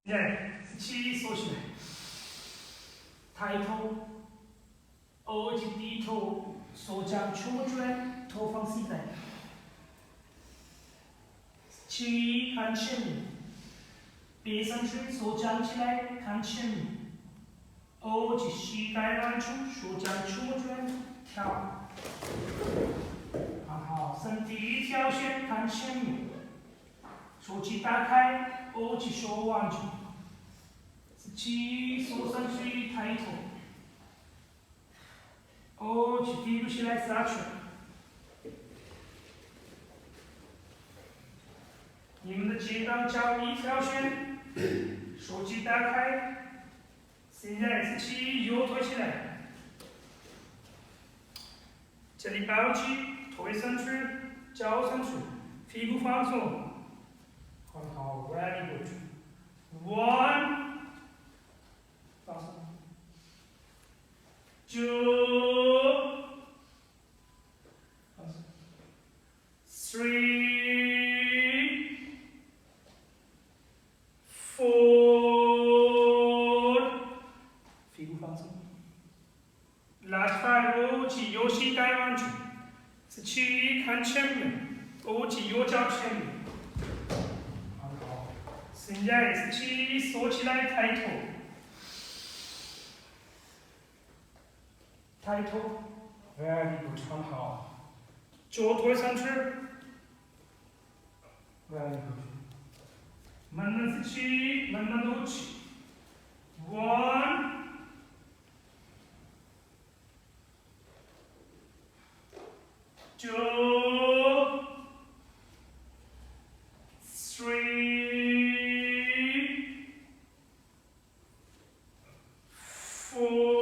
对，气缩起来，抬头，耳际低头，手掌触摸转，头放膝盖。气看前面，别上去，手掌起来看前面，耳际膝盖弯出，手掌触摸转，跳。好，身体一条线看前面，手机打开，耳际手弯曲。气手上去抬头，耳际提不起来撒拳。你们的肩膀脚一条线，手机打开，现在是气右推起来，这里抱起，腿上去，脚上去，屁股放松，很好 ，very good。One。放松。Two。放松。Three。Four。屁股放松。Last five， 耳际右膝盖弯曲，是气看前面，耳际右脚前面。很好。现在是气缩起来抬头。抬头 ，very good， 很好。左腿上去 ，very good。慢慢吸气，慢慢吐气。One。Two。Three。Four。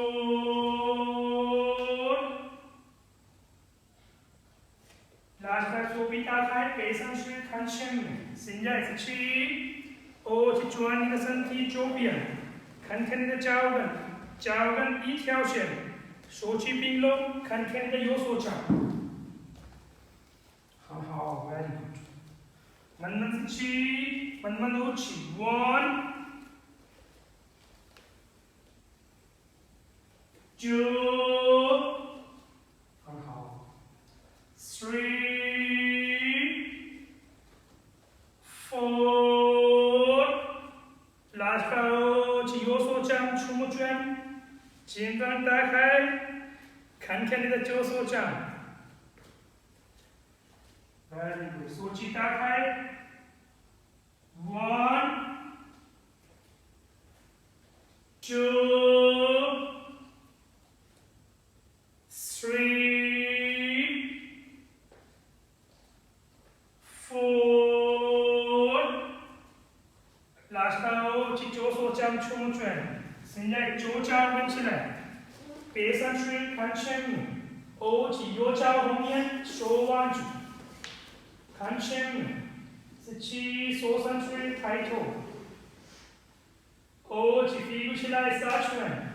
手臂打开，背上去看前面。现在是气，耳际转你的身体左边，看看你的脚跟，脚跟一条线，手机并拢，看看你的右手掌。很好 ，very good。慢慢吸气，慢慢吐气。One。Two。很好。Three。Four。Last five， 右手掌触摸转，肩膀打开，看看你的右手掌。Very good， 手机打开。One。Two。Three。Four。Last five， 右手掌触摸转，现在左脚弯起来，背上去看前面，耳际右脚后面，手腕住，看前面，是气手上去抬头，耳际屁股起来撒拳，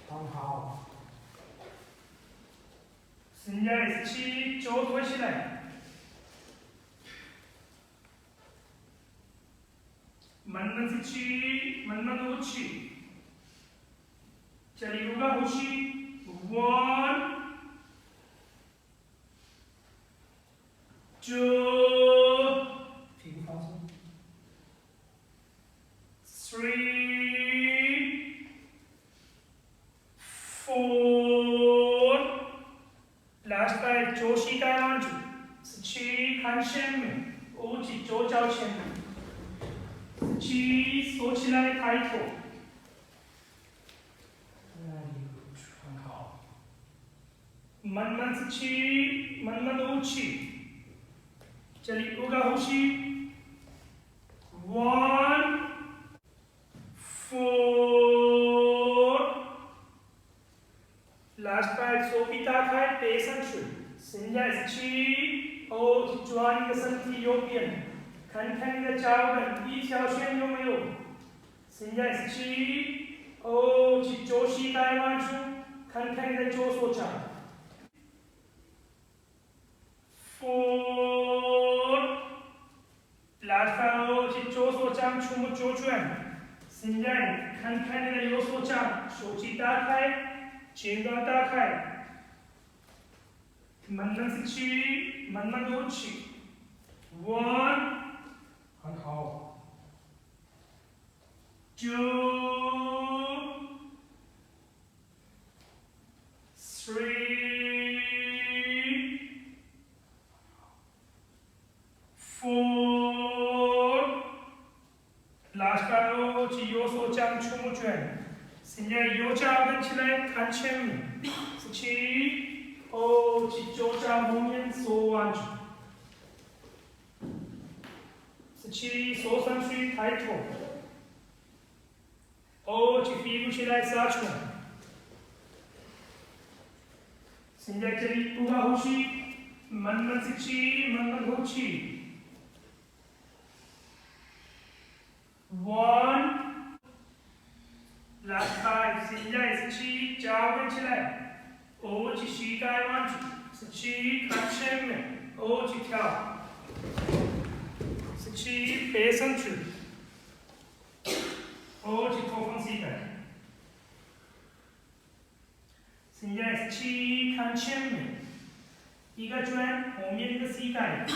很好。现在是气脚推起来，慢慢吸气，慢慢吐气。这里如个呼吸 ，One。Two。屁股放松。Three。Four。Last five， 左膝盖弯住，是气看前面，耳际左脚前面，是气缩起来抬头。很好。慢慢吸气，慢慢吐气。这里五个呼吸 ，One。Four。Last five， 手臂打开，背上去。现在是气，耳际转你的身体右边，看看你的脚跟一条线有没有。现在是气，耳际左膝盖弯出，看看你的左手掌。Four。拉开哦，去左手掌触摸左转。现在看看你的右手掌，手机打开，肩膀打开，慢慢吸气，慢慢吐气。One， 很好。Two， Three， Four， 拉开哦，去右手掌触摸转。现在右脚跟起来看前面，吸气，哦，去左脚后面手弯曲，吸气，手上去抬头，哦，去屁股起来撒出来。现在这里不好呼吸，慢慢吸气，慢慢吐气。One。Last five， 现在吸气，脚跟起来，哦，去膝盖弯曲，吸气，看前面，哦，去跳，吸气，背上去，哦，去托放膝盖。现在吸气，看前面，一个转，后面一个膝盖，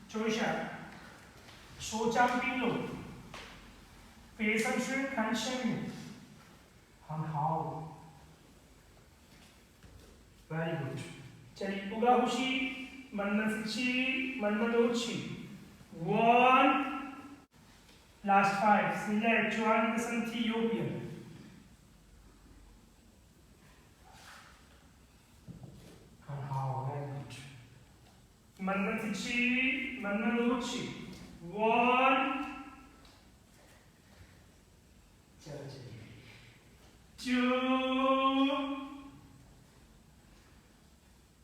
做一下，手掌并拢，背上去，看前面。很好 ，very good。这里不高呼吸，慢慢吸气，慢慢吐气。One， last five。现在转你的身体右边，很好 ，very good。慢慢吸气，慢慢吐气。One， 这里。Two,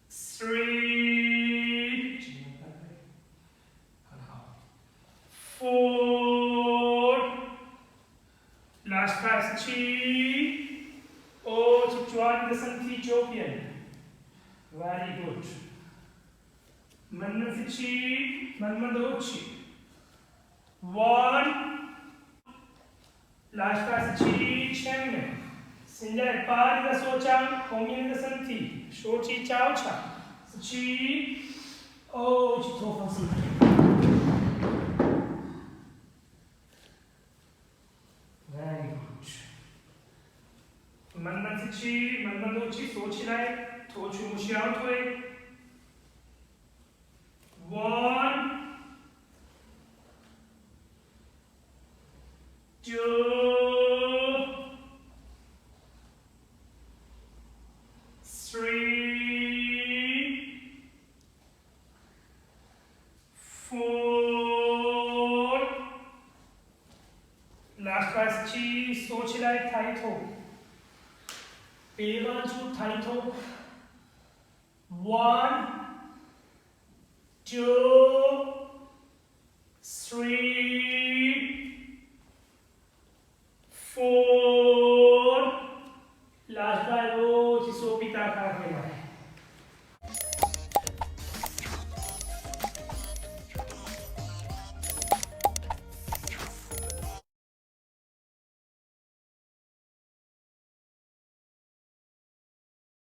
three, four, last pass 七，哦，去转你的身体右边 ，very good。慢慢吸气，慢慢吐气。One, last pass 七，前面。现在把你的手掌后面的身体，手机交叉，吸气，哦，去托放膝盖 ，very good。慢慢吸气，慢慢吐气，收起来，托出小腿。One， two。收起来，抬头，背弯处抬头。One, two.